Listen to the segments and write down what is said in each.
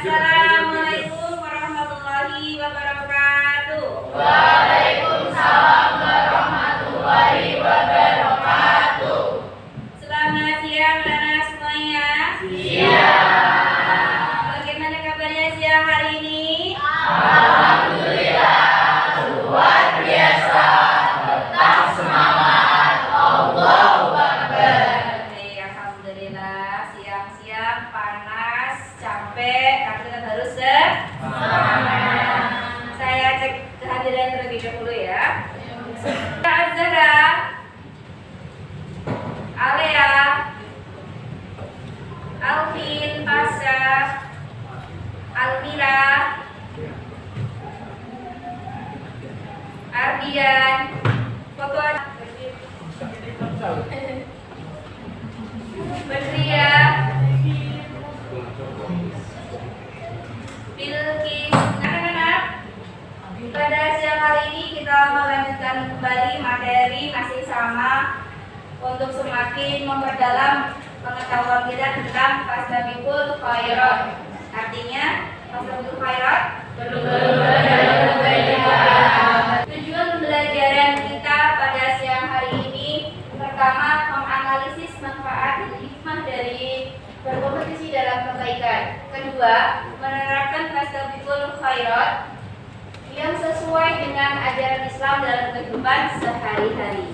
Assalamualaikum warahmatullahi wabarakatuh. Waalaikumsalam warahmatullahi wabarakatuh. Selamat siang anak semuanya. Siang. Bagaimana kabarnya siang hari ini? Alhamdulillah luar biasa. Tetap semangat. Allahu Akbar. Alhamdulillah siang-siang panas, capek, tapi tetap harus semangat. Saya cek kehadiran terlebih dahulu ya. Azhara, Alea, Alvin, Pasha, Almira, Ardian, foto Badria, Bilkis. Anak-anak, pada siang hari ini kita melanjutkan kembali materi masih sama untuk semakin memperdalam pengetahuan kita tentang Fastabiqul Khairat. Artinya Fastabiqul Khairat tujuan pembelajaran kita pada siang hari ini pertama menganalisis manfaat dan hikmah dari berkompetisi dalam kebaikan. Kedua, menerapkan Fastabiqul Khairat yang sesuai dengan ajaran Islam dalam kehidupan sehari-hari.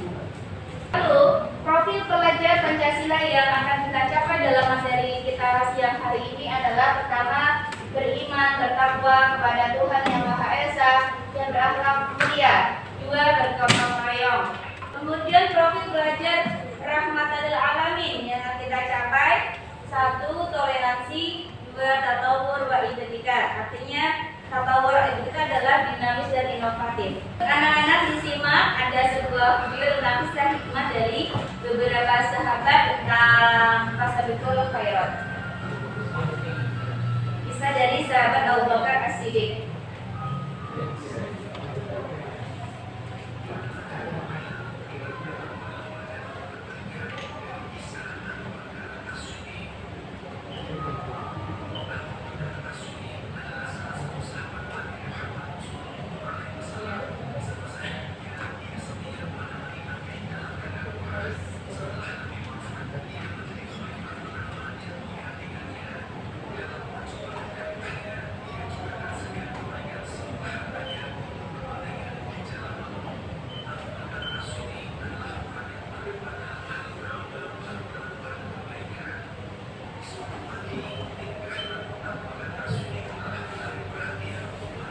Lalu, profil pelajar Pancasila yang akan kita capai dalam materi kita siang hari ini adalah pertama, beriman, bertakwa kepada Tuhan Yang Maha Esa dan berakhlak mulia. Dua, bergotong royong. Kemudian profil pelajar rahmatan lil alamin yang akan kita capai. Satu, toleransi. Dua, tatawur wa identika. Artinya tatawur wa identika adalah dinamis dan inovatif. Anak-anak disimak ada sebuah video tentang kisah hikmah dari beberapa sahabat tentang Fastabiqul Khairat. Kisah dari sahabat Abu Bakar As-Siddiq.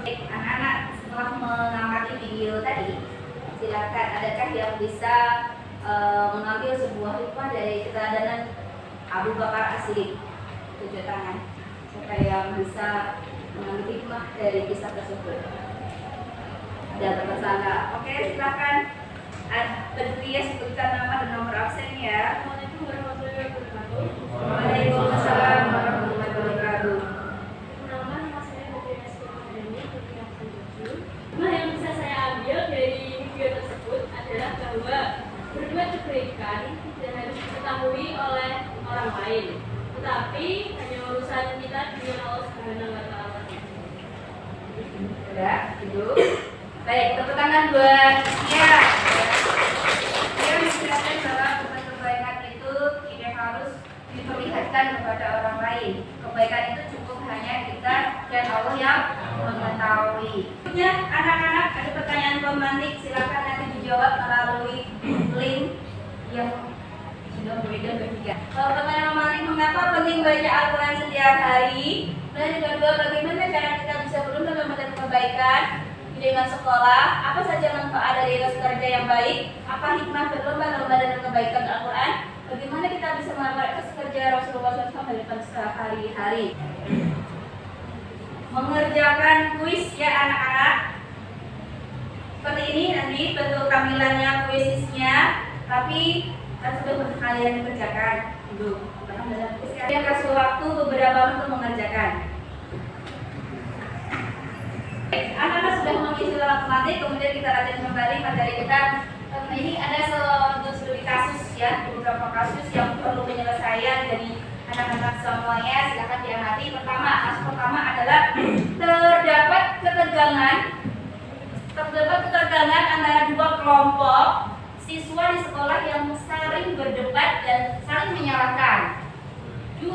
Anak-anak setelah mengamati video tadi, silakan adakah yang bisa mengambil sebuah hikmah dari keteladanan Abu Bakar As-Siddiq? Tunjuk tangan. Siapa yang bisa mengambil hikmah dari kisah tersebut? Ada tersangka. Oke, silakan. Berdiri sebutkan nama dan nomor absen ya. Assalamualaikum warahmatullahi wabarakatuh. Waalaikumsalam warahmatullahi wabarakatuh. Nama saya Badriana Sukmadani, hikmah yang bisa saya ambil dari video tersebut adalah bahwa berbuat kebaikan tidak harus diketahui oleh orang lain, tetapi hanya urusan kita dengan Allah Subhanahu wa Ta'ala. Sudah, duduk. Baik, tepuk tangan buat ya. Dia menjelaskan bahwa berbuat kebaikan itu tidak harus diperlihatkan kepada orang lain. Kebaikan itu cukup hanya kita dan Allah yang mengetahui. Berikutnya, anak-anak ada pertanyaan pemanik, silakan nanti dijawab melalui link yang sudah beredar bertiga. Pertanyaan pemanik, mengapa penting baca Al-Quran setiap hari? Dan yang kedua, bagaimana cara kita bisa beruntung dalam kebaikan dengan sekolah? Apa saja manfaat dari etos kerja yang baik? Apa hikmah berlomba-lomba dalam kebaikan Al-Quran? Bagaimana kita bisa melakukan etos kerja Rasulullah SAW sehari-hari? Mengerjakan kuis ya anak-anak. Seperti ini nanti bentuk tampilannya kuisnya, tapi sebelum kalian kerjakan dulu. Kalian kasih waktu beberapa menit untuk mengerjakan. Anak-anak sudah mengisi matematik, kemudian kita lanjut kembali materi kita. Ini ada satu studi kasus ya, beberapa kasus yang perlu penyelesaian dari anak-anak semuanya. Silakan diamati. Pertama, kasus pertama keseimbangan antara dua kelompok siswa di sekolah yang saling berdebat dan saling menyalahkan. 2.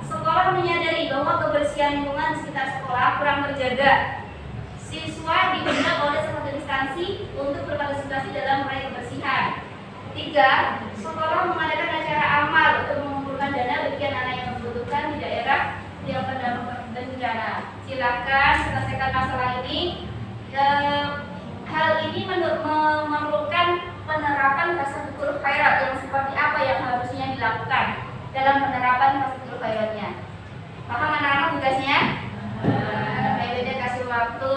Sekolah menyadari bahwa kebersihan lingkungan di sekitar sekolah kurang terjaga. Siswa diundang oleh suatu instansi untuk berpartisipasi dalam meraih kebersihan. 3. Sekolah mengadakan acara amal untuk mengumpulkan dana bagi anak yang membutuhkan di daerah yang terdampak bencana. Silakan selesaikan masalah ini. Hal ini memerlukan penerapan Fastabiqul Khairat yang seperti apa yang harusnya dilakukan dalam penerapan Fastabiqul Khairatnya. Paham anak-anak tugasnya? Beda kasih waktu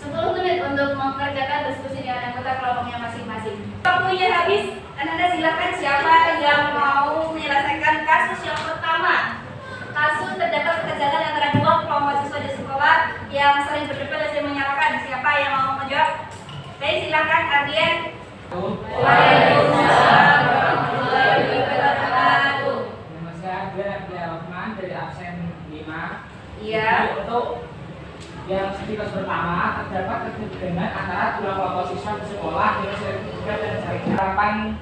10 menit untuk mengerjakan diskusi dengan anggota kelompoknya masing-masing. Waktunya habis, Anda silakan siapa yang mau menyelesaikan kasus yang pertama. Kasus terdapat ketegangan antara dua kelompok siswa di sekolah yang saling berdebat dan saling menyalahkan. Siapa yang mau menjawab? Baik, silakan Ardian. Waalaikumsalam warahmatullahi wabarakatuh. Nama saya Abdul Rahman dari absen 5. Iya. Untuk yang kasus pertama terdapat ketegangan antara dua kelompok siswa di sekolah yang saling berdebat dan saling harapan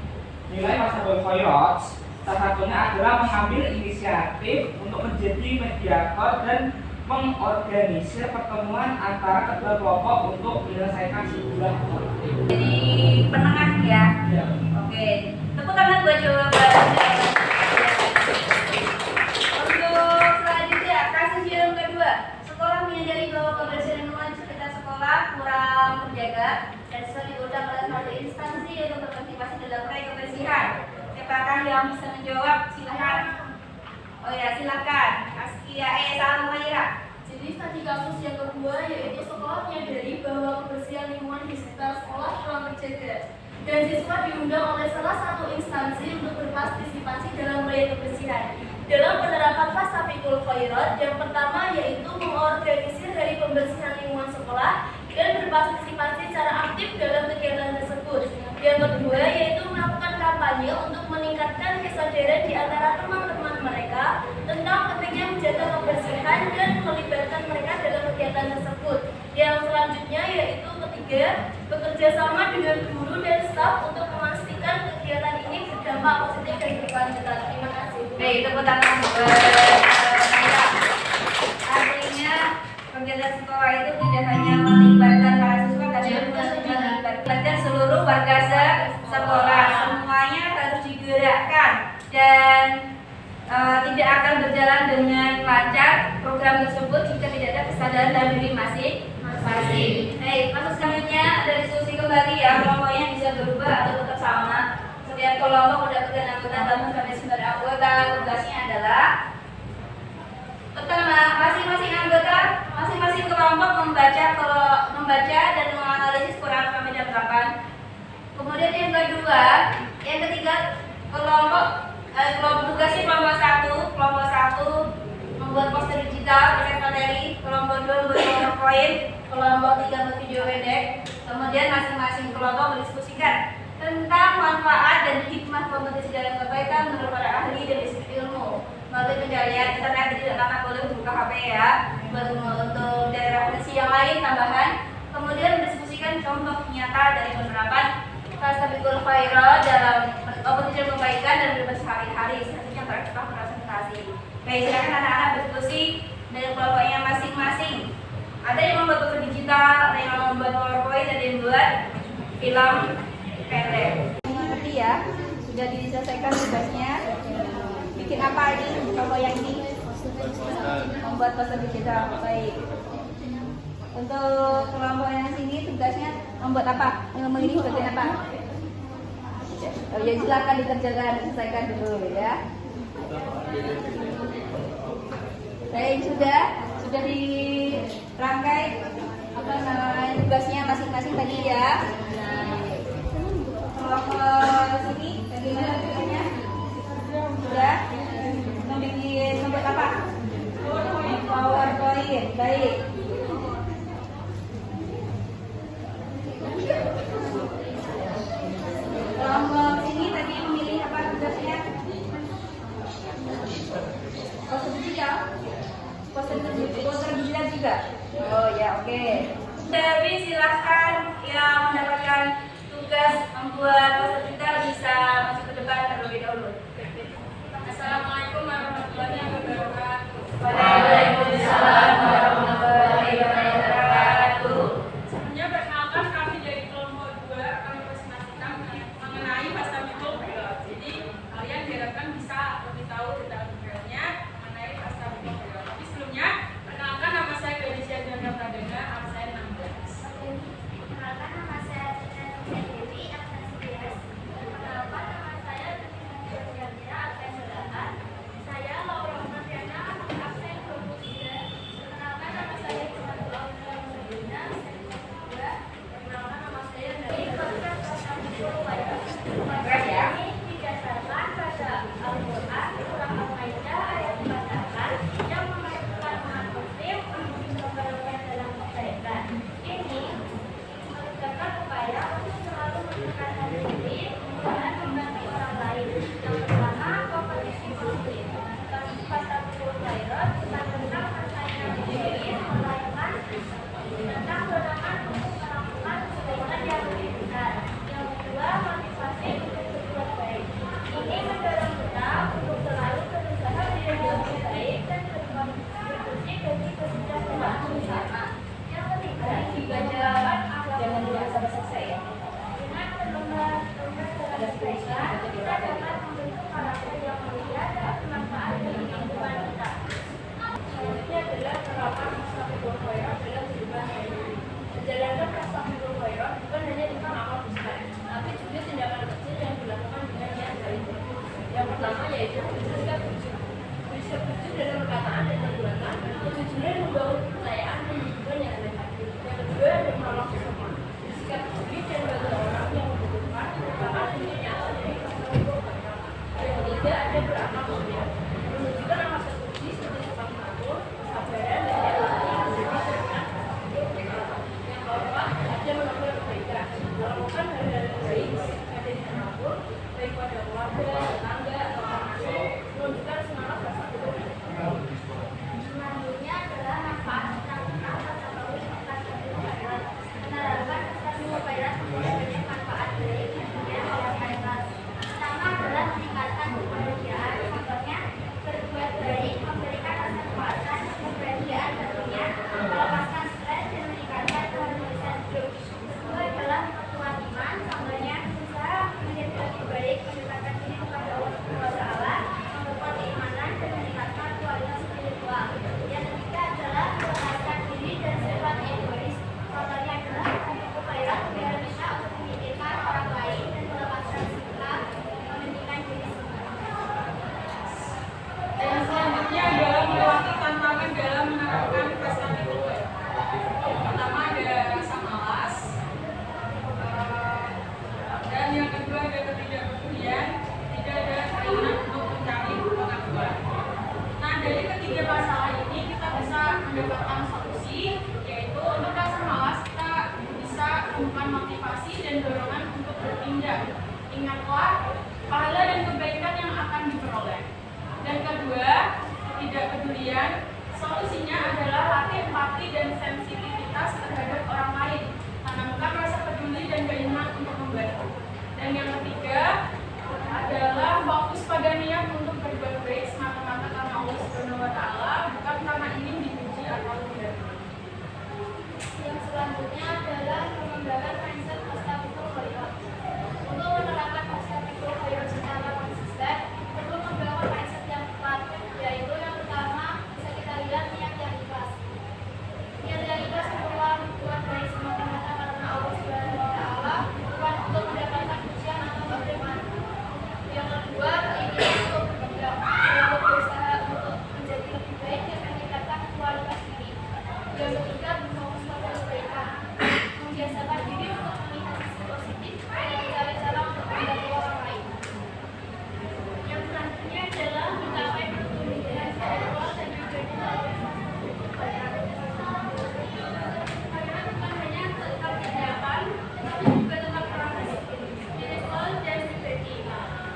nilai Fastabiqul Khairat. Salah satunya adalah mengambil inisiatif untuk menjadi mediator dan mengorganisir pertemuan antara kedua kelompok untuk menyelesaikan sebuah konflik. Jadi penengah ya. Ya. Oke. Tepuk tangan buat jawaban. Untuk selanjutnya kasus yang kedua. Sekolah menyadari bahwa kebersihan lingkungan di sekitar sekolah kurang terjaga dan siswa diundang oleh suatu instansi untuk berpartisipasi dalam meraih kebersihan. Siapakah yang bisa menjawab? Silakan. Oh ya, silakan. Askia Salam Maira. Jadi tadi kasus yang kedua yaitu sekolah menyadari bahwa kebersihan lingkungan di sekitar sekolah kurang terjaga dan siswa diundang oleh salah satu instansi untuk berpartisipasi dalam meraih kebersihan. Dalam penerapan Fastabiqul Khairat, yang pertama yaitu mengorganisir dari pembersihan lingkungan sekolah dan berpartisipasi secara aktif dalam kegiatan tersebut. Yang kedua yaitu melakukan kampanye untuk meningkatkan kesadaran di antara teman-teman mereka tentang pentingnya menjaga kebersihan dan melibatkan mereka dalam kegiatan tersebut. Yang selanjutnya yaitu ketiga, bekerja sama dengan guru dan staf untuk memastikan kegiatan ini berdampak positif dan berkelanjutan. Terima kasih. Baik, tepuk tangan buat Maira. Artinya kegiatan sekolah itu tidak hanya melibatkan para siswa, tapi juga melibatkan seluruh warga sekolah. Semuanya harus digerakkan dan tidak akan berjalan dengan lancar program tersebut jika tidak ada kesadaran dalam diri masing-masing. Baik, kasus selanjutnya ada diskusi kembali ya, kelompoknya bisa berubah atau tetap sama. Setiap kelompok mendapatkan anggota namun sampai 9 anggota. Tugasnya adalah pertama, masing-masing kelompok membaca dan menganalisis Quran sampai jam 8. Kemudian yang ketiga, tugasnya kelompok 1 membuat poster digital terkait materi, kelompok 2 membuat PowerPoint, kelompok 3 membuat video pendek. Kemudian masing-masing kelompok mendiskusikan tentang manfaat dan hikmah kompetisi dalam kebaikan menurut para ahli dan disiplin ilmu. Melalui pencarian internet tidak tanpa boleh membuka HP ya, untuk dari referensi yang lain tambahan. Kemudian mendiskusikan contoh nyata dari penerapan Fastabiqul Khairat dalam kompetisi kebaikan dan bebas hari-hari. Selanjutnya terakhir presentasi. Baik, silakan anak-anak berdiskusi dari kelompoknya masing-masing. Ada yang membuat poster digital, ada yang membuat PowerPoint, ada yang membuat film pendek. Mengerti ya? Sudah diselesaikan tugasnya. Bikin apa ini? Kelompok yang ini membuat poster digital. Baik. Untuk kelompok yang sini tugasnya membuat apa? Memilih bagian apa? Oh ya, silakan dikerjakan, selesaikan dulu ya. Baik, sudah dirangkai apa namanya tugasnya masing-masing tadi ya. Kelompok sini bagaimana tugasnya? Sudah membuat apa? PowerPoint. Baik. Kelompok ini tadi memilih apa tugasnya? Poster digital juga. Oh ya, oke. Tapi silahkan yang kita dapat membentuk karakter yang mulia dan bermanfaat bagi kehidupan kita. Selanjutnya adalah penerapan Fastabiqul Khairat dalam kehidupan sehari-hari. Menjalankan Fastabiqul Khairat bukan hanya tentang amal besar, tapi juga tindakan kecil yang dilakukan dengan niat baik. Yang pertama yaitu bersikap jujur. Bersikap jujur dalam perkataan dan perbuatan. Kejujuran membangun kepercayaan dan hubungan yang ada. Yang kedua adalah menolong sesama. Bersikap jujur dan bantu orang yang membutuhkan merupakan bentuk nyata dari Fastabiqul Khairat. Yang ketiga ada beramal mulia. Menunjukkan amal terpuji seperti sopan santun, kesabaran, dan yang lain yang menjadi cerminan Fastabiqul Khairat. Yang keempat ada menebar kebaikan. Melakukan hal-hal baik ada di manapun, baik pada keluarga, tetangga, atau termasuk menunjukkan semangat Fastabiqul Khairat. Selanjutnya adalah manfaat menerapkan Fastabiqul Khairat. Menerapkan Fastabiqul Khairat mempunyai banyak manfaat baik di dunia dan akhirat. Pertama adalah meningkatkan kebahagiaan. Contohnya berbuat baik, memberikan rasa kepuasan, kebahagiaan tentunya, melepaskan stres dan meningkatkan keharmonisan hidup. Kedua adalah memperkuat iman. Contohnya berusaha menjadi lebih baik, mendekatkan diri kepada Allah Subhanahu wa Ta'ala, memperkuat keimanan dan meningkatkan kualitas spiritual. Yang ketiga adalah melepaskan diri dan sifat egois. Contohnya adalah Fastabiqul Khairat biar bisa untuk memikirkan orang lain dan melepaskan sikap mementingkan diri sendiri. Dan selanjutnya adalah melewati tantangan dalam menerapkan Fastabiqul Khairat. Pertama ada rasa malas, dan yang kedua ada ketidakpedulian, ketiga ada keinginan untuk mencari pengakuan. Nah, dari ketiga masalah ini kita bisa mendapatkan solusi, yaitu untuk rasa malas kita bisa menemukan motivasi dan dorongan untuk bertindak. Ingatlah pahala dan kebaikan yang akan diperoleh. Dan kedua, ketidakpedulian, solusinya adalah latih empati dan sensitivitas terhadap orang lain, tanamkan rasa peduli dan keinginan untuk membantu. Dan yang ketiga adalah fokus pada niat untuk berbuat baik semata-mata karena Allah Subhanahu wa Ta'ala, bukan karena ingin dipuji atau tidak. Yang selanjutnya adalah mengembangkan mindset Fastabiqul Khairat. Untuk menerapkan Fastabiqul Khairat secara konsisten, perlu membangun mindset yang tepat, yaitu yang pertama bisa kita lihat niat yang ikhlas. Niat yang ikhlas adalah buat dari semata-mata karena Allah Subhanahu wa Ta'ala, bukan untuk mendapatkan pujian atau penerimaan. Yang kedua, keinginan untuk berkembang, selalu berusaha untuk menjadi lebih baik dan meningkatkan kualitas diri. Yang ketiga, berfokus pada kebaikan, membiasakan diri untuk melihat sisi positif dan mencari cara untuk membantu orang lain. Yang selanjutnya adalah mencapai pertumbuhan spiritual dan pribadi melalui Fastabiqul Khairat. Karena bukan hanya tentang tindakan, tetapi juga tentang proses spiritual dan pribadi.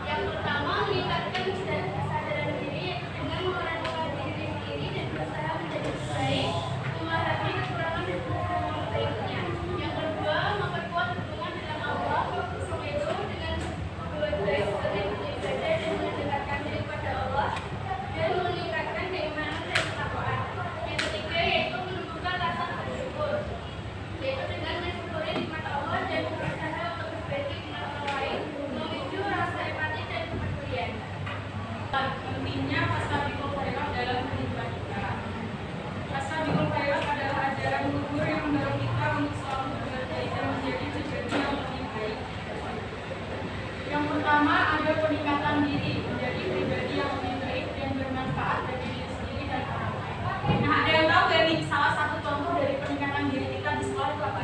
Yang pertama, meningkatkan kesadaran diri dengan merenungkan diri sendiri dan berusaha menjadi lebih baik, memahami kekurangan dan kekurangan baiknya. Yang kedua, memperkuat hubungan dengan Allah, yaitu dengan berbuat baik sebagai bentuk ibadah dan mendekatkan diri kepada Allah dan meningkatkan keimanan dan ketakwaan. Yang ketiga yaitu menumbuhkan rasa bersyukur, yaitu dengan mensyukuri nikmat Allah dan berusaha untuk berbagi dengan orang lain, memicu rasa empati dan kepedulian. Intinya Fastabiqul Khairat dalam kehidupan kita. Fastabiqul Khairat adalah ajaran luhur yang mendorong kita untuk selalu berbuat baik dan menjadi pribadi yang lebih baik. Yang pertama ada peningkatan diri, menjadi pribadi yang lebih baik dan bermanfaat bagi diri sendiri dan orang lain. Nah, ada yang tahu dari salah satu contoh dari peningkatan diri kita di sekolah itu apa?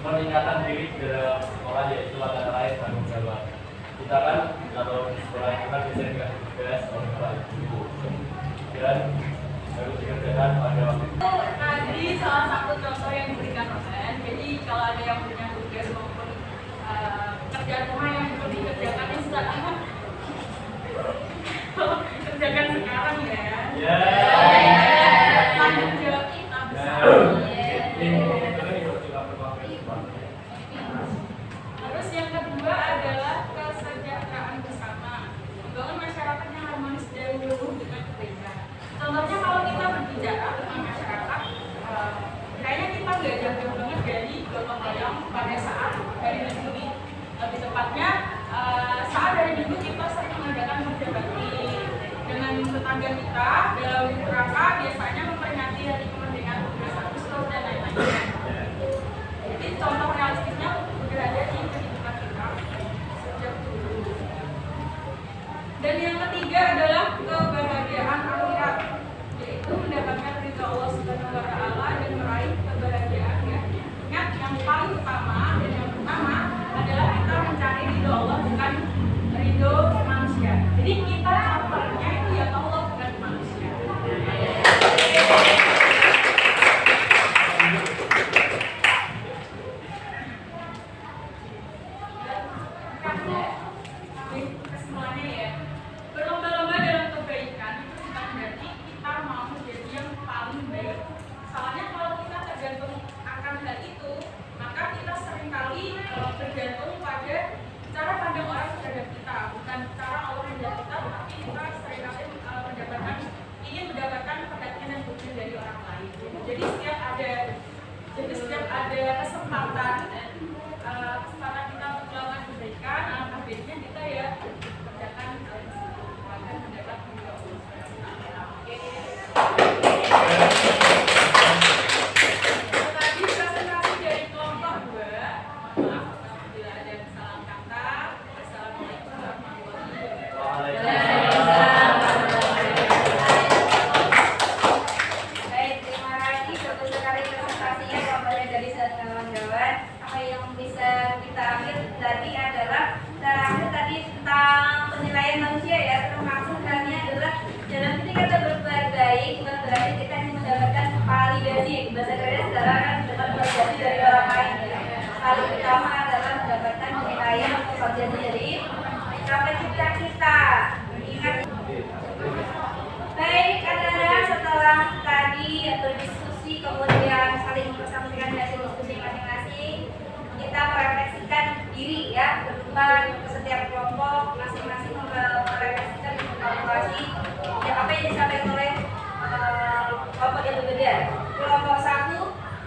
Peningkatan diri dalam sekolah yaitu antara lain tanggung jawab. Kita kan kalau di sekolah itu kan biasanya dikasih tugas oleh kepala guru dan harus dikerjakan pada waktu itu. Tadi salah satu contoh yang diberikan Roman. Jadi kalau ada yang punya tugas maupun kerjaan rumah yang perlu dikerjakan sekarang, kerjakan sekarang ya. Ya. Tanggung jawab kita bersama. Terus yang kedua adalah kesejahteraan bersama, membangun masyarakat yang harmonis dan luluh dengan kebaikan. Contohnya kalau kita berbicara tentang masyarakat, kayaknya kita nggak jauh banget dari gotong royong ada kesempatan kita untuk melakukan kebaikan, alangkah baiknya kita ya kerjakan agar mendapat tadi presentasi dari kelompok 2. Maaf apabila ada kesalahan kata. Assalamualaikum warahmatullahi wabarakatuh. Baik, terima kasih bagus sekali presentasinya kepada dari kawan-kawan. Apa yang bisa kita ambil tadi adalah terakhir tadi tentang penilaian manusia ya, termasuk tadi adalah dalam ketika kita berbuat baik bukan berarti kita ingin mendapatkan validasi. Bahasa kerennya adalah kan mendapat validasi dari orang lain ya. Paling utama adalah mendapatkan penilaian atau validasi dari pencipta kita. Ingat. Baik, adalah setelah tadi berdiskusi kemudian saling mempersampaikan hasil diskusi masing-masing, kita merefleksikan diri ya, berupa ke setiap kelompok masing-masing merefleksikan dan mengevaluasi ya, apa yang disampaikan oleh kelompok yang berbeda. Kelompok 1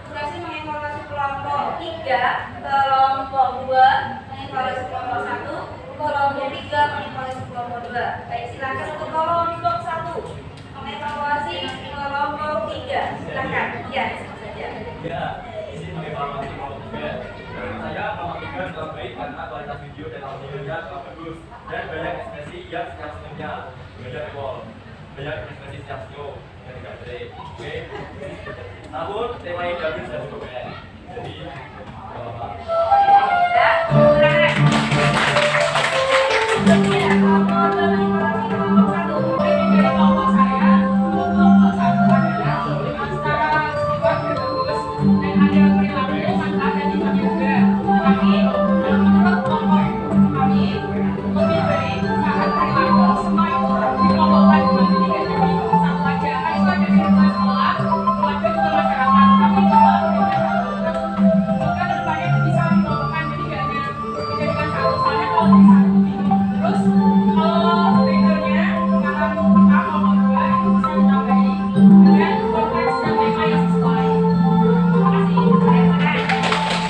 tugasnya mengevaluasi kelompok 3, kelompok 2 mengevaluasi kelompok 1, kelompok 3 mengevaluasi kelompok 2. Baik, silakan untuk kelompok 1 mengevaluasi kelompok 3. Silakan. Ya, sama saja. Ya, izin mengevaluasi kelompok 3. Menurut saya kelompok 3 telah baik karena kualitas video dan audionya telah bagus dan banyak ekspresi yang setiap senyumnya beda pol, banyak ekspresi setiap senyum yang tidak baik. Oke. Namun tema yang diambil sudah cukup ya. Jadi, apa? Ya, silakan. Ya, kelompok mengevaluasi kelompok 1. Dari kelompok saya, untuk kelompok 1 adalah secara sifat bagus dan ada perilaku manfaat dan imannya juga. Tapi menurut kelompok kami lebih baik saat perilaku semua itu dikelompokkan menjadi tiga, jadi satu aja. Kan itu ada di lingkungan sekolah, keluarga juga masyarakat. Tapi itu malah berbeda satu. Semoga kedepannya bisa dikelompokkan jadi gak hanya dijadikan satu. Soalnya kalau di satu terus kalau berikutnya kakak kelompok kelompok 2 itu bisa ditambahi dengan progres dan tema yang sesuai. Terima kasih. Kelompok 3 mengevaluasi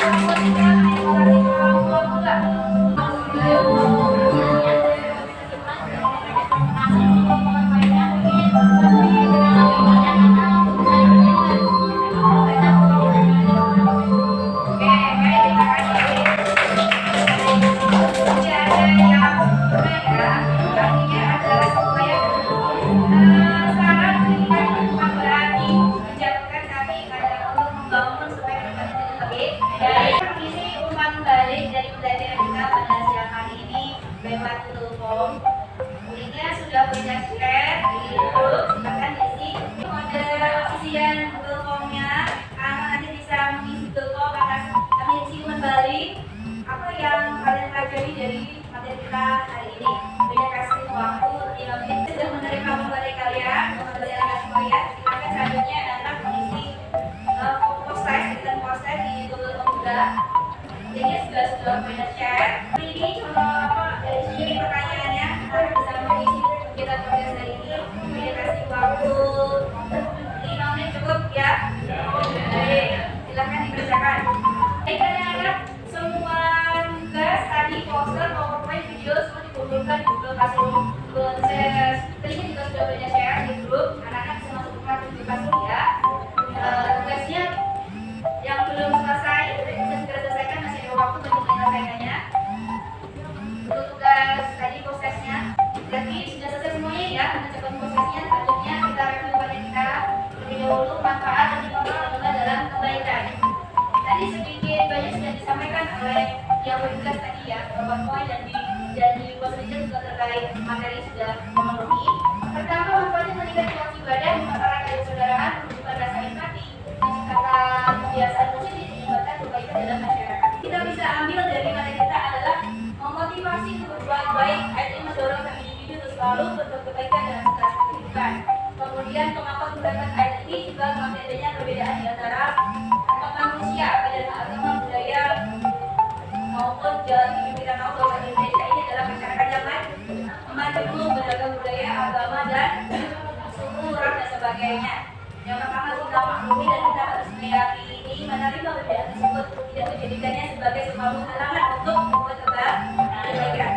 kelompok 3. Yang pertama kita maklumi dan kita harus PAP ini menerima perbedaan tersebut, tidak menjadikannya sebagai sebuah halangan untuk membuat kebaikan.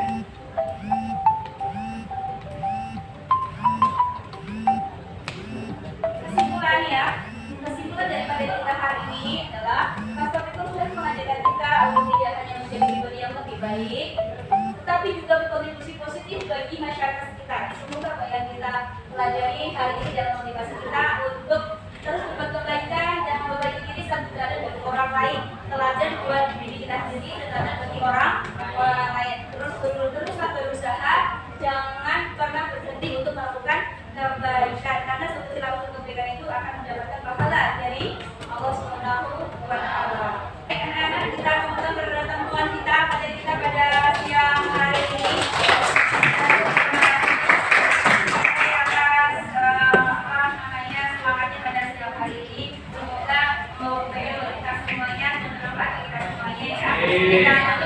Kesimpulan daripada kita hari ini adalah Pastor itu sudah mengajarkan kita agar tidak hanya menjadi pribadi yang lebih baik, tetapi juga berkontribusi positif bagi masyarakat sekitar. Semoga apa yang kita pelajari hari ini dalam motivasi kita untuk terus berbuat kebaikan dan memperbaiki diri serta teladan bagi orang lain, teladan buat diri kita sendiri dan teladan bagi orang lain. Teruslah berusaha, jangan pernah berhenti untuk melakukan kebaikan, karena suatu lakukan kebaikan itu akan mendapatkan pahala dari Allah Subhanahu wa Ta'ala. Anak-anak, kita memutuskan pertemuan kita pada siang hari ini. Semangatnya pada siang hari ini. Semoga kita semuanya dan kita semuanya ya.